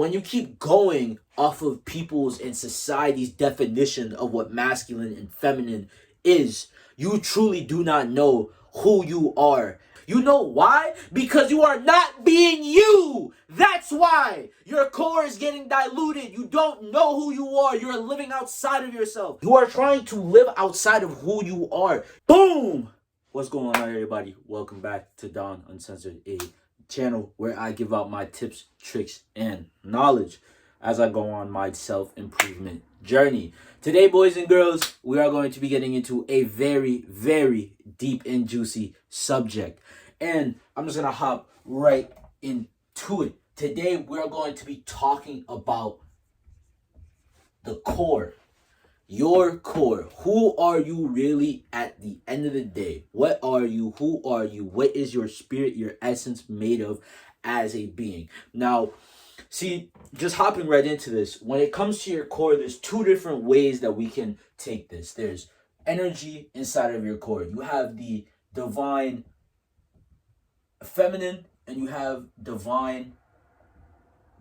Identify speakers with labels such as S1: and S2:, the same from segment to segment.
S1: When you keep going off of people's and society's definition of what masculine and feminine is, you truly do not know who you are. You know why? Because you are not being you. That's why your core is getting diluted. You don't know who you are. You're living outside of yourself. You are trying to live outside of who you are. Boom! What's going on, everybody? Welcome back to Don Uncensored, a channel where I give out my tips, tricks, and knowledge as I go on my self-improvement journey. Today, boys and girls, we are going to be getting into a very, very deep and juicy subject. And I'm just going to hop right into it. Today, we're going to be talking about the core. Your core. Who are you really at the end of the day? What are you? Who are you? What is your spirit, your essence made of as a being? Now, see, just hopping right into this, when it comes to your core, there's two different ways that we can take this. There's energy inside of your core. You have the divine feminine and you have divine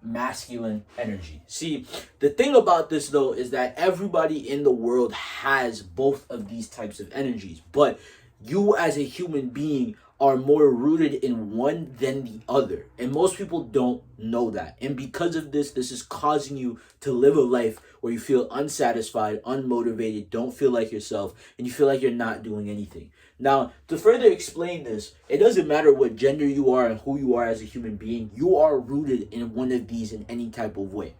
S1: masculine energy. See, the thing about this though is that everybody in the world has both of these types of energies, but you as a human being are more rooted in one than the other, and most people don't know that. And because of this is causing you to live a life where you feel unsatisfied, unmotivated, don't feel like yourself, and you feel like you're not doing anything. Now, to further explain this, it doesn't matter what gender you are and who you are as a human being, you are rooted in one of these in any type of way.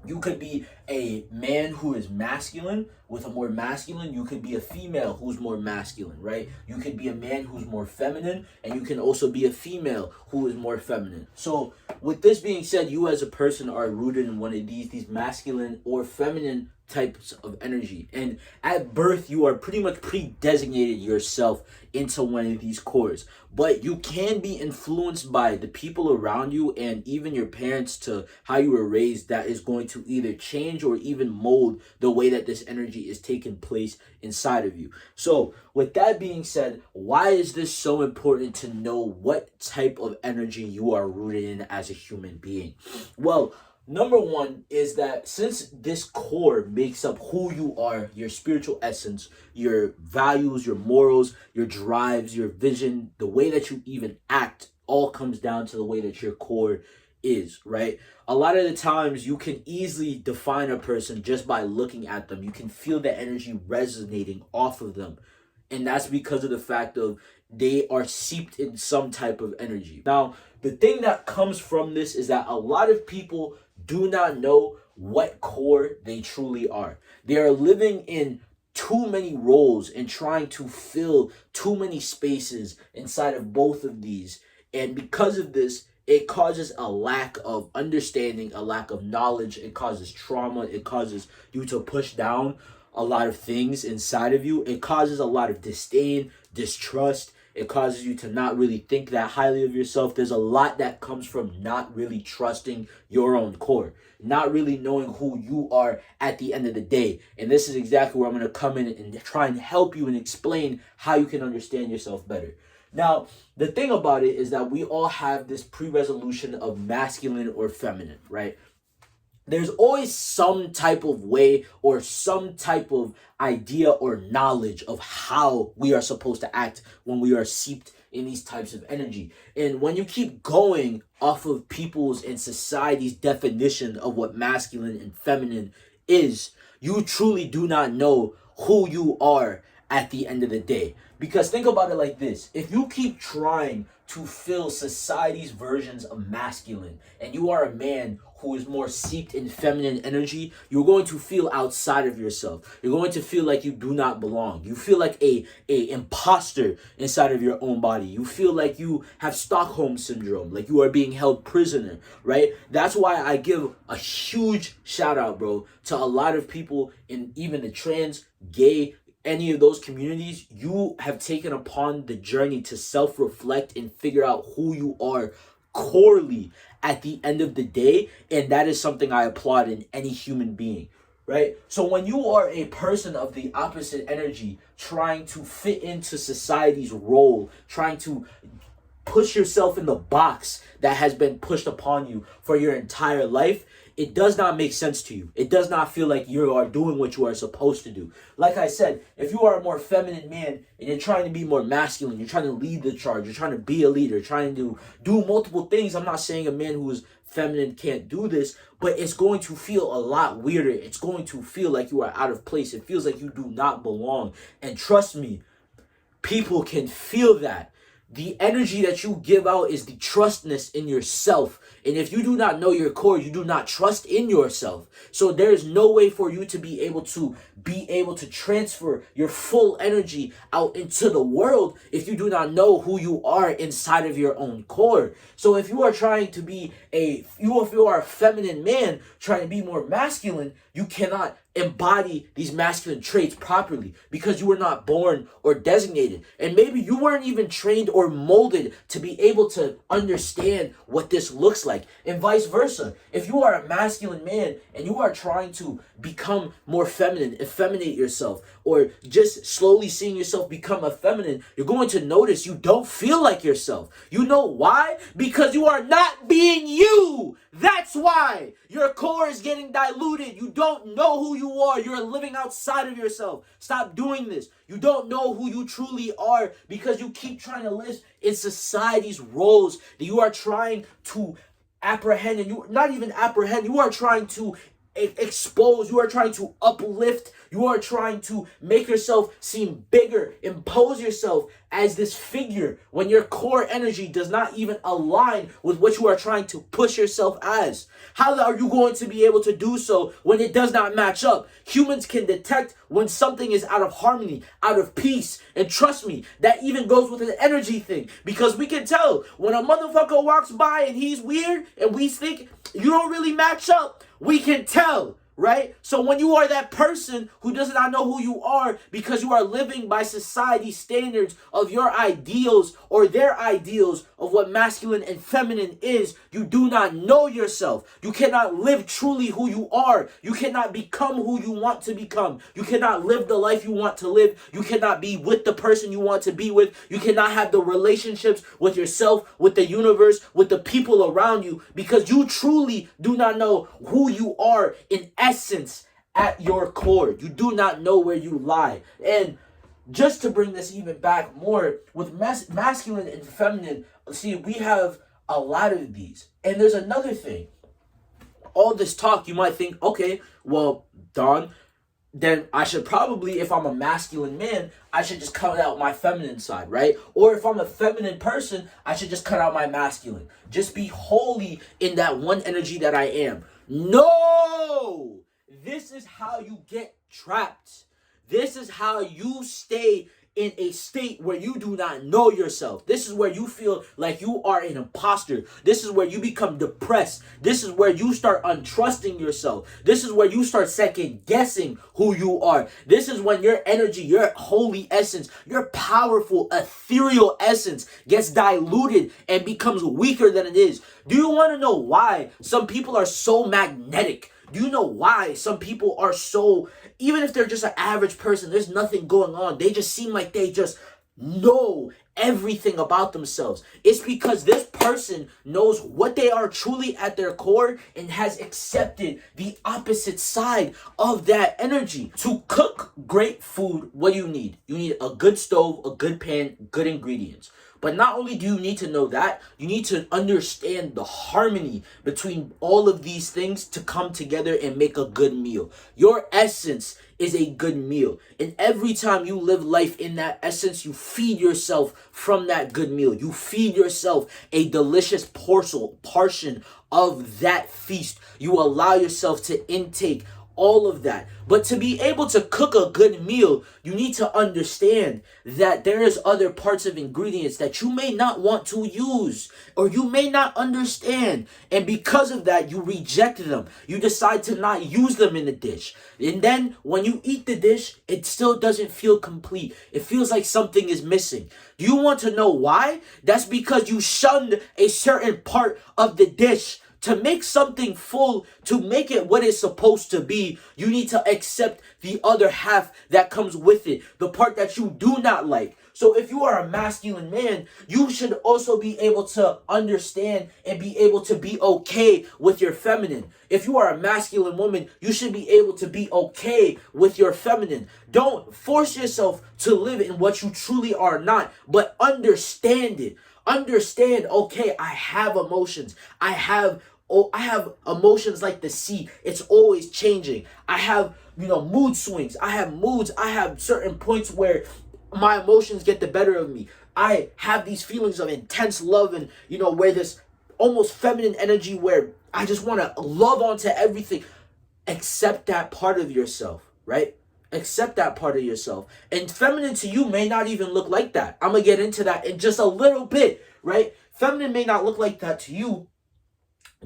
S1: You could be a man who is masculine with a more masculine. You could be a female who's more masculine, right? You could be a man who's more feminine, and you can also be a female who is more feminine. So with this being said, you as a person are rooted in one of these masculine or feminine types of energy. And at birth, you are pretty much pre-designated yourself into one of these cores. But you can be influenced by the people around you and even your parents to how you were raised, that is going to either change or even mold the way that this energy is taking place inside of you. So with that being said, why is this so important to know what type of energy you are rooted in as a human being? Well, number one is that since this core makes up who you are, your spiritual essence, your values, your morals, your drives, your vision, the way that you even act, all comes down to the way that your core is, right? A lot of the times you can easily define a person just by looking at them. You can feel the energy resonating off of them. And that's because of the fact of they are seeped in some type of energy. Now, the thing that comes from this is that a lot of people do not know what core they truly are. They are living in too many roles and trying to fill too many spaces inside of both of these. And because of this, it causes a lack of understanding, a lack of knowledge. It causes trauma. It causes you to push down a lot of things inside of you. It causes a lot of disdain, distrust. It causes you to not really think that highly of yourself. There's a lot that comes from not really trusting your own core, not really knowing who you are at the end of the day. And this is exactly where I'm going to come in and try and help you and explain how you can understand yourself better. Now, the thing about it is that we all have this pre-resolution of masculine or feminine, right? There's always some type of way or some type of idea or knowledge of how we are supposed to act when we are seeped in these types of energy. And when you keep going off of people's and society's definition of what masculine and feminine is, you truly do not know who you are at the end of the day. Because think about it like this. If you keep trying to fill society's versions of masculine and you are a man who is more seeped in feminine energy, you're going to feel outside of yourself. You're going to feel like you do not belong. You feel like a imposter inside of your own body. You feel like you have Stockholm syndrome, like you are being held prisoner, right? That's why I give a huge shout out, bro, to a lot of people in even the trans, gay, any of those communities. You have taken upon the journey to self-reflect and figure out who you are corely at the end of the day, and that is something I applaud in any human being, right? So when you are a person of the opposite energy trying to fit into society's role, trying to push yourself in the box that has been pushed upon you for your entire life, it does not make sense to you. It does not feel like you are doing what you are supposed to do. Like I said, if you are a more feminine man and you're trying to be more masculine, you're trying to lead the charge, you're trying to be a leader, trying to do multiple things. I'm not saying a man who is feminine can't do this, but it's going to feel a lot weirder. It's going to feel like you are out of place. It feels like you do not belong. And trust me, people can feel that. The energy that you give out is the trustness in yourself. And if you do not know your core, you do not trust in yourself. So there is no way for you to be able to transfer your full energy out into the world if you do not know who you are inside of your own core. So if you are trying to be if you are a feminine man trying to be more masculine, you cannot embody these masculine traits properly because you were not born or designated. And maybe you weren't even trained or molded to be able to understand what this looks like. And vice versa. If you are a masculine man and you are trying to become more feminine, effeminate yourself, or just slowly seeing yourself become effeminate, you're going to notice you don't feel like yourself. You know why? Because you are not being you. That's why your core is getting diluted. You don't know who you are. You're living outside of yourself. Stop doing this. You don't know who you truly are because you keep trying to live in society's roles that you are trying to apprehend, and you not even apprehend, you are trying to expose, you are trying to uplift, you are trying to make yourself seem bigger, impose yourself as this figure when your core energy does not even align with what you are trying to push yourself as. How are you going to be able to do so when it does not match up? Humans can detect when something is out of harmony, out of peace, and trust me, that even goes with an energy thing, because we can tell when a motherfucker walks by and he's weird and we think you don't really match up. We can tell, right? So when you are that person who does not know who you are because you are living by society's standards of your ideals or their ideals of what masculine and feminine is, you do not know yourself. You cannot live truly who you are. You cannot become who you want to become. You cannot live the life you want to live. You cannot be with the person you want to be with. You cannot have the relationships with yourself, with the universe, with the people around you, because you truly do not know who you are in essence at your core. You do not know where you lie. And just to bring this even back more, with masculine and feminine, see, we have a lot of these. And there's another thing. All this talk, you might think, okay, well, Don, then I should probably, if I'm a masculine man, I should just cut out my feminine side, right? Or if I'm a feminine person, I should just cut out my masculine. Just be wholly in that one energy that I am. No! This is how you get trapped. This is how you stay in a state where you do not know yourself. This is where you feel like you are an imposter. This is where you become depressed. This is where you start untrusting yourself. This is where you start second guessing who you are. This is when your energy, your holy essence, your powerful ethereal essence gets diluted and becomes weaker than it is. Do you want to know why some people are so magnetic? Do you know why some people are so, even if they're just an average person, there's nothing going on, they just seem like they just know everything about themselves? It's because this person knows what they are truly at their core and has accepted the opposite side of that energy. To cook great food, what do you need? You need a good stove, a good pan, good ingredients. But not only do you need to know that, you need to understand the harmony between all of these things to come together and make a good meal. Your essence is a good meal. And every time you live life in that essence, you feed yourself from that good meal. You feed yourself a delicious portion of that feast. You allow yourself to intake all of that. But to be able to cook a good meal, you need to understand that there is other parts of ingredients that you may not want to use or you may not understand. And because of that, you reject them. You decide to not use them in the dish. And then when you eat the dish, it still doesn't feel complete. It feels like something is missing. Do you want to know why? That's because you shunned a certain part of the dish. To make something full, to make it what it's supposed to be, you need to accept the other half that comes with it, the part that you do not like. So if you are a masculine man, you should also be able to understand and be able to be okay with your feminine. If you are a masculine woman, you should be able to be okay with your feminine. Don't force yourself to live in what you truly are not, but understand it. Understand, okay, I have emotions. I have emotions like the sea. It's always changing. I have, mood swings. I have moods. I have certain points where my emotions get the better of me. I have these feelings of intense love and, where this almost feminine energy where I just want to love onto everything. Accept that part of yourself, right? Accept that part of yourself. And feminine to you may not even look like that. I'm going to get into that in just a little bit, right? Feminine may not look like that to you,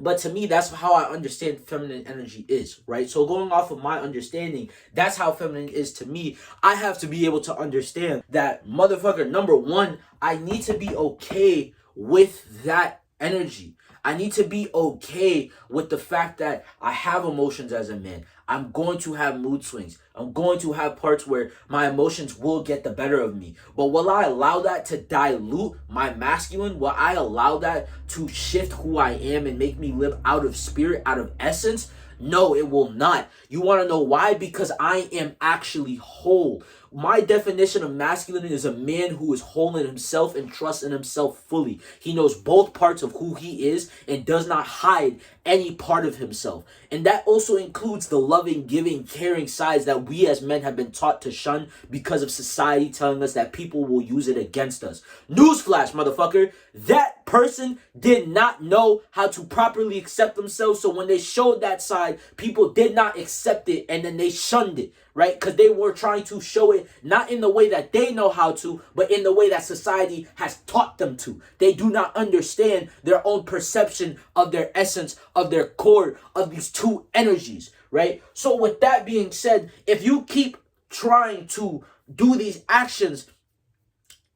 S1: but to me, that's how I understand feminine energy is, right? So going off of my understanding, that's how feminine is to me. I have to be able to understand that, motherfucker, number one, I need to be okay with that energy. I need to be okay with the fact that I have emotions as a man. I'm going to have mood swings. I'm going to have parts where my emotions will get the better of me. But will I allow that to dilute my masculine? Will I allow that to shift who I am and make me live out of spirit, out of essence? No, it will not. You want to know why? Because I am actually whole. My definition of masculine is a man who is whole in himself and trusts in himself fully. He knows both parts of who he is and does not hide any part of himself. And that also includes the loving, giving, caring sides that we as men have been taught to shun because of society telling us that people will use it against us. Newsflash, motherfucker. That person did not know how to properly accept themselves. So when they showed that side, people did not accept it and then they shunned it, right? Because they were trying to show it not in the way that they know how to, but in the way that society has taught them to. They do not understand their own perception of their essence, of their core, of these two energies, right? So with that being said, if you keep trying to do these actions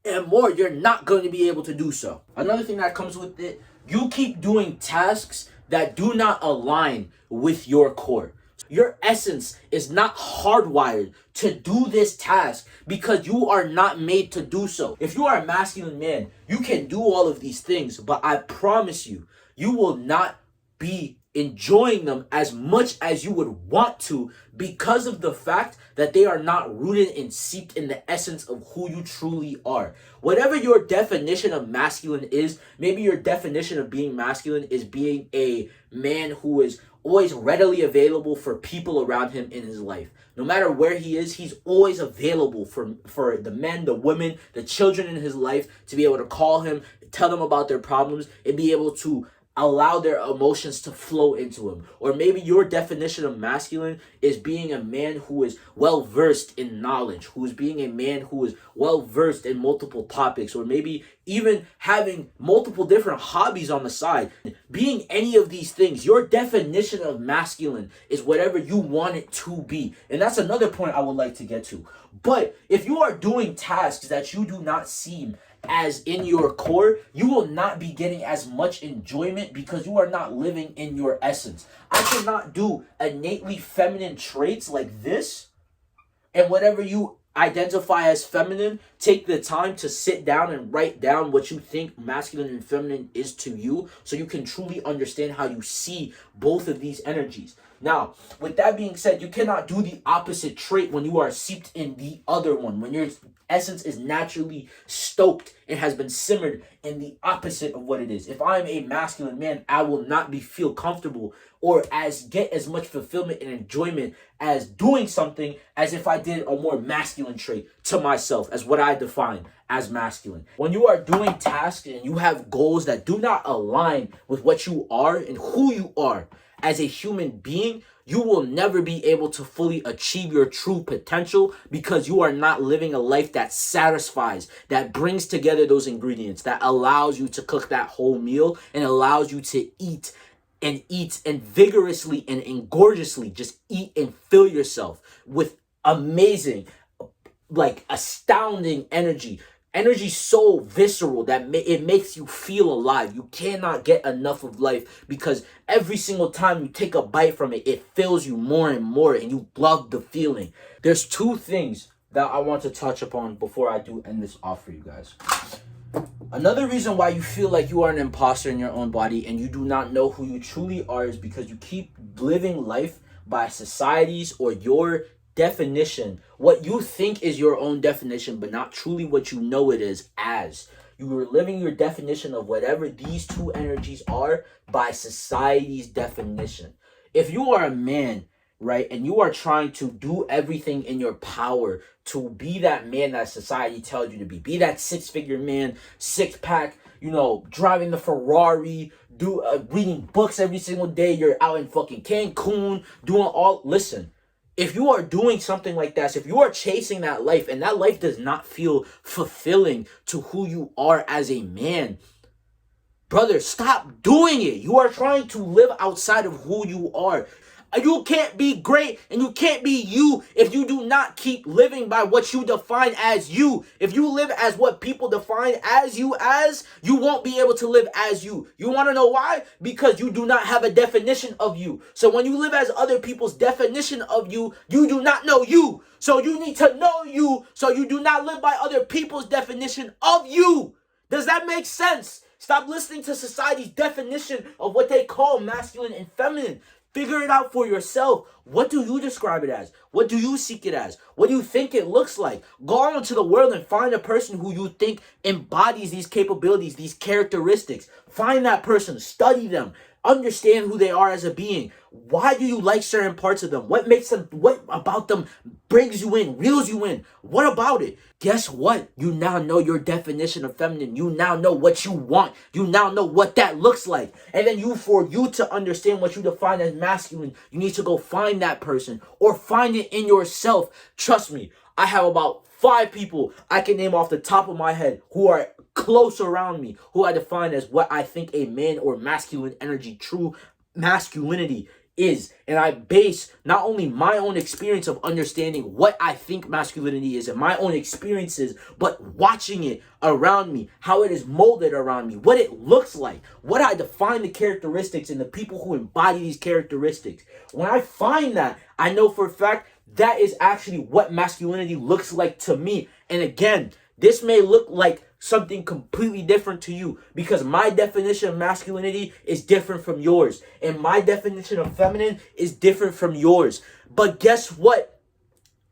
S1: and more, you're not going to be able to do so. Another thing that comes with it, you keep doing tasks that do not align with your core. Your essence is not hardwired to do this task because you are not made to do so. If you are a masculine man, you can do all of these things, but I promise you, you will not be enjoying them as much as you would want to because of the fact that they are not rooted and seeped in the essence of who you truly are. Whatever your definition of masculine is, maybe your definition of being masculine is being a man who is always readily available for people around him in his life. No matter where he is, he's always available for the men, the women, the children in his life to be able to call him, tell them about their problems, and be able to allow their emotions to flow into him. Or maybe your definition of masculine is being a man who is well versed in knowledge, who is being a man who is well versed in multiple topics, or maybe even having multiple different hobbies on the side. Being any of these things, your definition of masculine is whatever you want it to be. And that's another point I would like to get to. But if you are doing tasks that you do not seem as in your core, you will not be getting as much enjoyment because you are not living in your essence. I cannot do innately feminine traits like this, and whatever you identify as feminine, take the time to sit down and write down what you think masculine and feminine is to you so you can truly understand how you see both of these energies. Now, with that being said, you cannot do the opposite trait when you are seeped in the other one, when your essence is naturally stoked and has been simmered in the opposite of what it is. If I'm a masculine man, I will not feel comfortable or get as much fulfillment and enjoyment as doing something as if I did a more masculine trait to myself, as what I define as masculine. When you are doing tasks and you have goals that do not align with what you are and who you are as a human being, you will never be able to fully achieve your true potential because you are not living a life that satisfies, that brings together those ingredients, that allows you to cook that whole meal and allows you to eat and vigorously and gorgeously just eat and fill yourself with amazing, like astounding energy so visceral that it makes you feel alive. You cannot get enough of life because every single time you take a bite from it, it fills you more and more and you love the feeling. There's two things that I want to touch upon before I do end this off for you guys. Another reason why you feel like you are an imposter in your own body and you do not know who you truly are is because you keep living life by society's or your definition, what you think is your own definition, but not truly what you know it is as. You are living your definition of whatever these two energies are by society's definition. If you are a man, right, and you are trying to do everything in your power to be that man that society tells you to be that six-figure man, six-pack, driving the Ferrari, reading books every single day, you're out in fucking Cancun, listen, if you are doing something like that, if you are chasing that life and that life does not feel fulfilling to who you are as a man, brother, stop doing it. You are trying to live outside of who you are. You can't be great and you can't be you if you do not keep living by what you define as you. If you live as what people define as, you won't be able to live as you. You want to know why? Because you do not have a definition of you. So when you live as other people's definition of you, you do not know you. So you need to know you so you do not live by other people's definition of you. Does that make sense? Stop listening to society's definition of what they call masculine and feminine. Figure it out for yourself. What do you describe it as? What do you seek it as? What do you think it looks like? Go out into the world and find a person who you think embodies these capabilities, these characteristics. Find that person, study them, understand who they are as a being. Why do you like certain parts of them? What about them brings you in, reels you in? What about it? Guess what? You now know your definition of feminine. You now know what you want. You now know what that looks like. And then for you to understand what you define as masculine, you need to go find that person or find it in yourself. Trust me, I have about 5 people I can name off the top of my head who are close around me, who I define as what I think a man or masculine energy, true masculinity is. And I base not only my own experience of understanding what I think masculinity is and my own experiences, but watching it around me, how it is molded around me, what it looks like, what I define the characteristics and the people who embody these characteristics. When I find that, I know for a fact that is actually what masculinity looks like to me. And again, this may look like something completely different to you because my definition of masculinity is different from yours and my definition of feminine is different from yours. But guess what?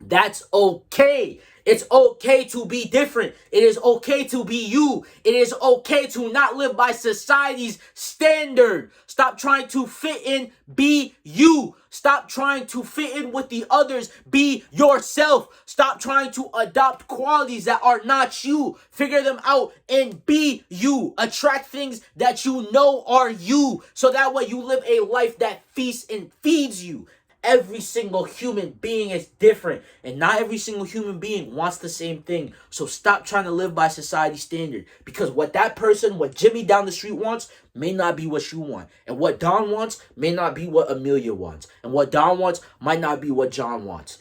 S1: That's okay. It's okay to be different. It is okay to be you. It is okay to not live by society's standard. Stop trying to fit in. Be you. Stop trying to fit in with the others. Be yourself. Stop trying to adopt qualities that are not you. Figure them out and be you. Attract things that you know are you. So that way you live a life that feasts and feeds you. Every single human being is different and not every single human being wants the same thing. So stop trying to live by society's standard because what Jimmy down the street wants may not be what you want. And what Don wants may not be what Amelia wants. And what Don wants might not be what John wants.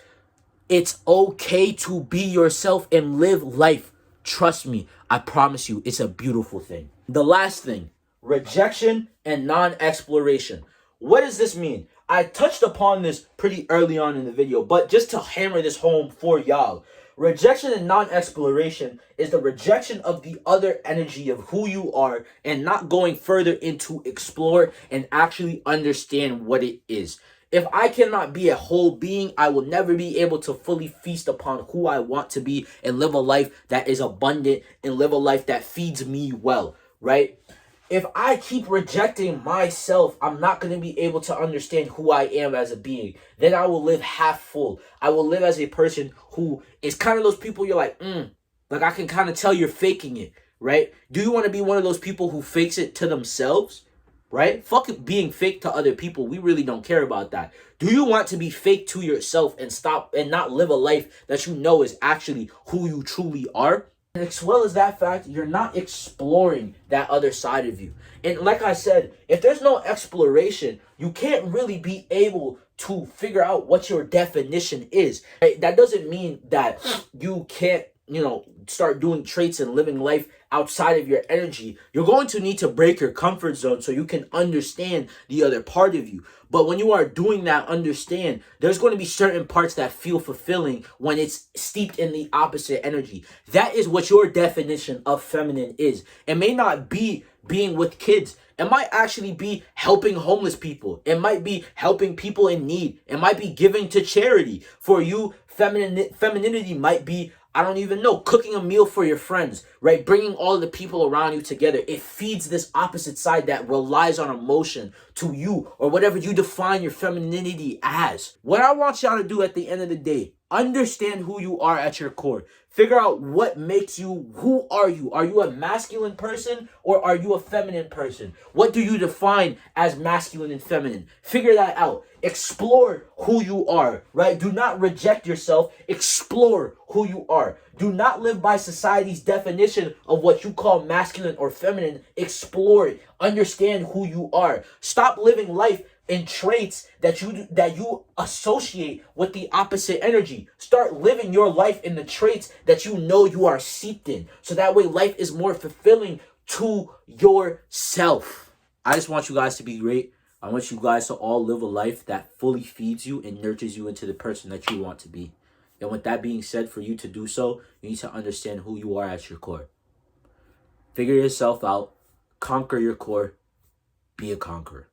S1: It's okay to be yourself and live life. Trust me, I promise you, it's a beautiful thing. The last thing, rejection and non-exploration. What does this mean? I touched upon this pretty early on in the video, but just to hammer this home for y'all, rejection and non-exploration is the rejection of the other energy of who you are and not going further into explore and actually understand what it is. If I cannot be a whole being, I will never be able to fully feast upon who I want to be and live a life that is abundant and live a life that feeds me well, right? If I keep rejecting myself, I'm not going to be able to understand who I am as a being. Then I will live half full. I will live as a person who is kind of those people you're like I can kind of tell you're faking it, right? Do you want to be one of those people who fakes it to themselves, right? Fuck it being fake to other people. We really don't care about that. Do you want to be fake to yourself and stop and not live a life that you know is actually who you truly are? And as well as that fact, you're not exploring that other side of you. And like I said, if there's no exploration, you can't really be able to figure out what your definition is. Right? That doesn't mean that you can't start doing traits and living life outside of your energy, you're going to need to break your comfort zone so you can understand the other part of you. But when you are doing that, understand there's going to be certain parts that feel fulfilling when it's steeped in the opposite energy. That is what your definition of feminine is. It may not be being with kids. It might actually be helping homeless people. It might be helping people in need. It might be giving to charity. For you, femininity might be, I don't even know, cooking a meal for your friends, right? Bringing all of the people around you together. It feeds this opposite side that relies on emotion to you, or whatever you define your femininity as. What I want y'all to do at the end of the day, understand who you are at your core. Figure out what makes you, who are you? Are you a masculine person or are you a feminine person? What do you define as masculine and feminine? Figure that out. Explore who you are, right? Do not reject yourself. Explore who you are. Do not live by society's definition of what you call masculine or feminine. Explore it. Understand who you are. Stop living life in traits that you associate with the opposite energy. Start living your life in the traits that you know you are seeped in. So that way life is more fulfilling to yourself. I just want you guys to be great. I want you guys to all live a life that fully feeds you and nurtures you into the person that you want to be. And with that being said, for you to do so, you need to understand who you are at your core. Figure yourself out. Conquer your core. Be a conqueror.